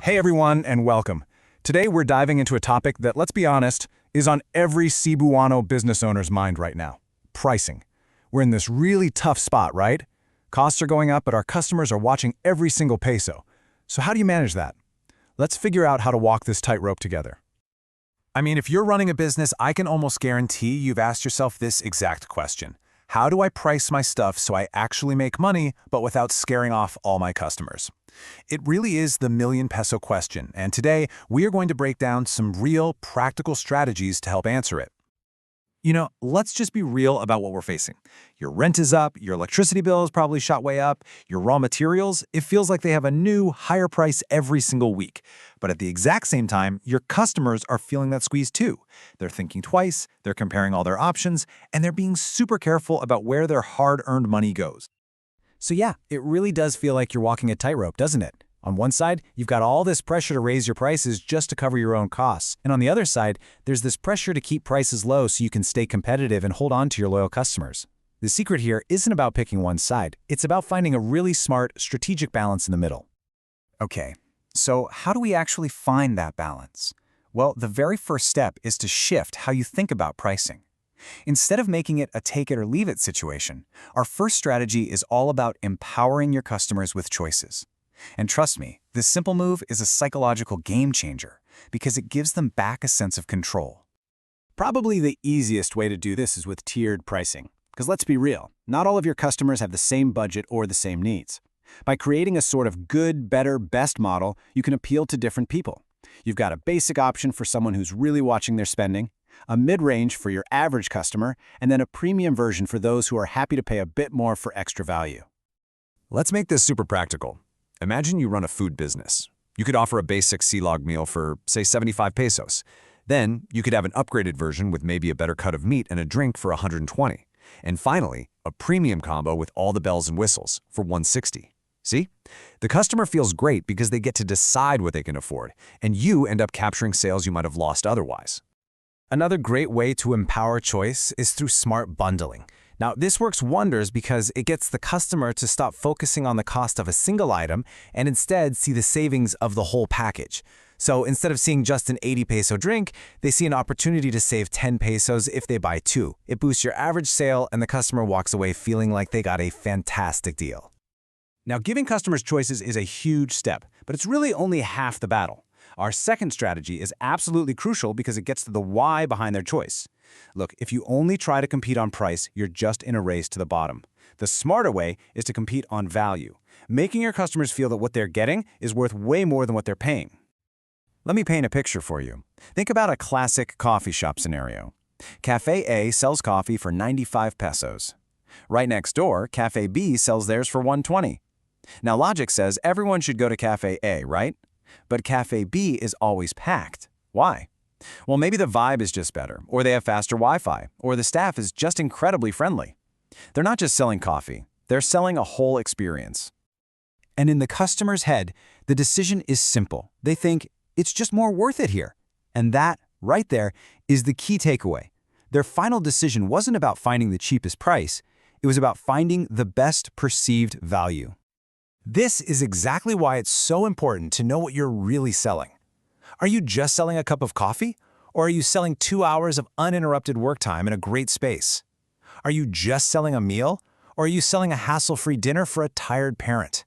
Hey everyone, and welcome. Today we're diving into a topic that, let's be honest, is on every Cebuano business owner's mind right now. Pricing. We're in this really tough spot, right? Costs are going up, but our customers are watching every single peso. So how do you manage that? Let's figure out how to walk this tightrope together. I mean, if you're running a business, I can almost guarantee you've asked yourself this exact question. How do I price my stuff so I actually make money, but without scaring off all my customers? It really is the million-peso question, and today we are going to break down some real, practical strategies to help answer it. Let's just be real about what we're facing. Your rent is up, your electricity bill is probably shot way up, your raw materials, it feels like they have a new, higher price every single week. But at the exact same time, your customers are feeling that squeeze too. They're thinking twice, they're comparing all their options, and they're being super careful about where their hard-earned money goes. So yeah, it really does feel like you're walking a tightrope, doesn't it? On one side, you've got all this pressure to raise your prices just to cover your own costs. And on the other side, there's this pressure to keep prices low so you can stay competitive and hold on to your loyal customers. The secret here isn't about picking one side. It's about finding a really smart, strategic balance in the middle. Okay, so how do we actually find that balance? Well, the very first step is to shift how you think about pricing. Instead of making it a take-it-or-leave-it situation, our first strategy is all about empowering your customers with choices. And trust me, this simple move is a psychological game changer because it gives them back a sense of control. Probably the easiest way to do this is with tiered pricing. Because let's be real, not all of your customers have the same budget or the same needs. By creating a sort of good, better, best model, you can appeal to different people. You've got a basic option for someone who's really watching their spending, a mid-range for your average customer, and then a premium version for those who are happy to pay a bit more for extra value. Let's make this super practical. Imagine you run a food business. You could offer a basic C-log meal for, say, 75 pesos. Then, you could have an upgraded version with maybe a better cut of meat and a drink for 120. And finally, a premium combo with all the bells and whistles for 160. See? The customer feels great because they get to decide what they can afford, and you end up capturing sales you might have lost otherwise. Another great way to empower choice is through smart bundling. Now, this works wonders because it gets the customer to stop focusing on the cost of a single item and instead see the savings of the whole package. So instead of seeing just an 80 peso drink, they see an opportunity to save 10 pesos if they buy two. It boosts your average sale and the customer walks away feeling like they got a fantastic deal. Now, giving customers choices is a huge step, but it's really only half the battle. Our second strategy is absolutely crucial because it gets to the why behind their choice. Look, if you only try to compete on price, you're just in a race to the bottom. The smarter way is to compete on value, making your customers feel that what they're getting is worth way more than what they're paying. Let me paint a picture for you. Think about a classic coffee shop scenario. Cafe A sells coffee for 95 pesos. Right next door, Cafe B sells theirs for 120. Now logic says everyone should go to Cafe A, right? But Cafe B is always packed. Why? Well, maybe the vibe is just better, or they have faster Wi-Fi, or the staff is just incredibly friendly. They're not just selling coffee, they're selling a whole experience. And in the customer's head, the decision is simple. They think, it's just more worth it here. And that, right there, is the key takeaway. Their final decision wasn't about finding the cheapest price, it was about finding the best perceived value. This is exactly why it's so important to know what you're really selling. Are you just selling a cup of coffee? Or are you selling 2 hours of uninterrupted work time in a great space? Are you just selling a meal? Or are you selling a hassle-free dinner for a tired parent?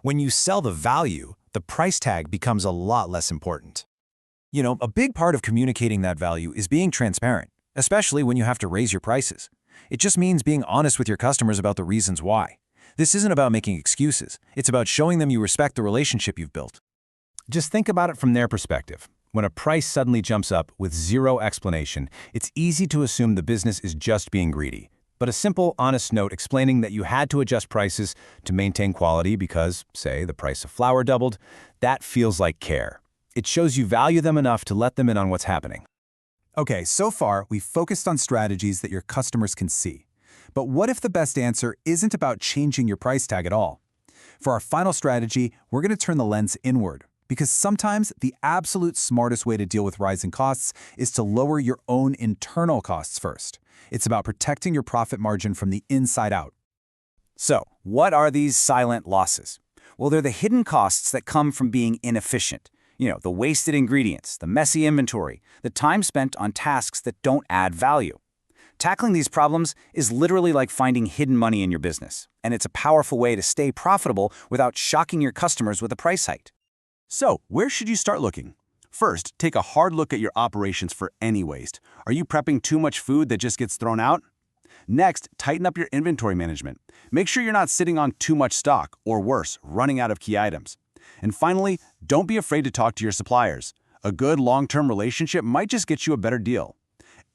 When you sell the value, the price tag becomes a lot less important. A big part of communicating that value is being transparent, especially when you have to raise your prices. It just means being honest with your customers about the reasons why. This isn't about making excuses. It's about showing them you respect the relationship you've built. Just think about it from their perspective. When a price suddenly jumps up with zero explanation, it's easy to assume the business is just being greedy. But a simple, honest note explaining that you had to adjust prices to maintain quality because, say, the price of flour doubled, that feels like care. It shows you value them enough to let them in on what's happening. Okay, so far, we've focused on strategies that your customers can see. But what if the best answer isn't about changing your price tag at all? For our final strategy, we're going to turn the lens inward. Because sometimes the absolute smartest way to deal with rising costs is to lower your own internal costs first. It's about protecting your profit margin from the inside out. So, what are these silent losses? Well, they're the hidden costs that come from being inefficient. The wasted ingredients, the messy inventory, the time spent on tasks that don't add value. Tackling these problems is literally like finding hidden money in your business, and it's a powerful way to stay profitable without shocking your customers with a price hike. So, where should you start looking? First, take a hard look at your operations for any waste. Are you prepping too much food that just gets thrown out? Next, tighten up your inventory management. Make sure you're not sitting on too much stock, or worse, running out of key items. And finally, don't be afraid to talk to your suppliers. A good long-term relationship might just get you a better deal.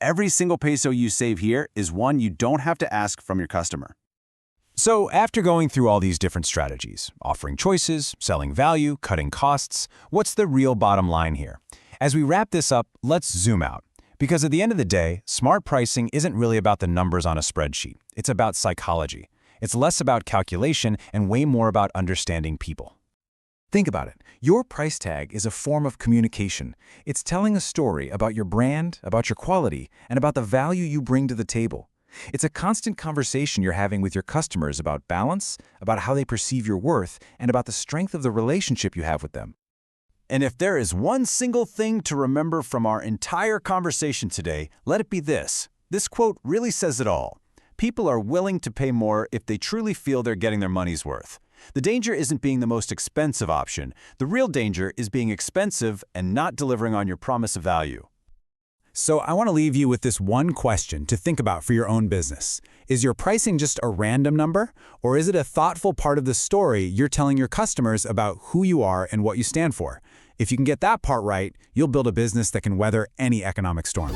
Every single peso you save here is one you don't have to ask from your customer. So after going through all these different strategies, offering choices, selling value, cutting costs, what's the real bottom line here? As we wrap this up, let's zoom out. Because at the end of the day, smart pricing isn't really about the numbers on a spreadsheet. It's about psychology. It's less about calculation and way more about understanding people. Think about it. Your price tag is a form of communication. It's telling a story about your brand, about your quality, and about the value you bring to the table. It's a constant conversation you're having with your customers about balance, about how they perceive your worth, and about the strength of the relationship you have with them. And if there is one single thing to remember from our entire conversation today, let it be this. This quote really says it all. People are willing to pay more if they truly feel they're getting their money's worth. The danger isn't being the most expensive option. The real danger is being expensive and not delivering on your promise of value. So I want to leave you with this one question to think about for your own business. Is your pricing just a random number, or is it a thoughtful part of the story you're telling your customers about who you are and what you stand for? If you can get that part right, you'll build a business that can weather any economic storm.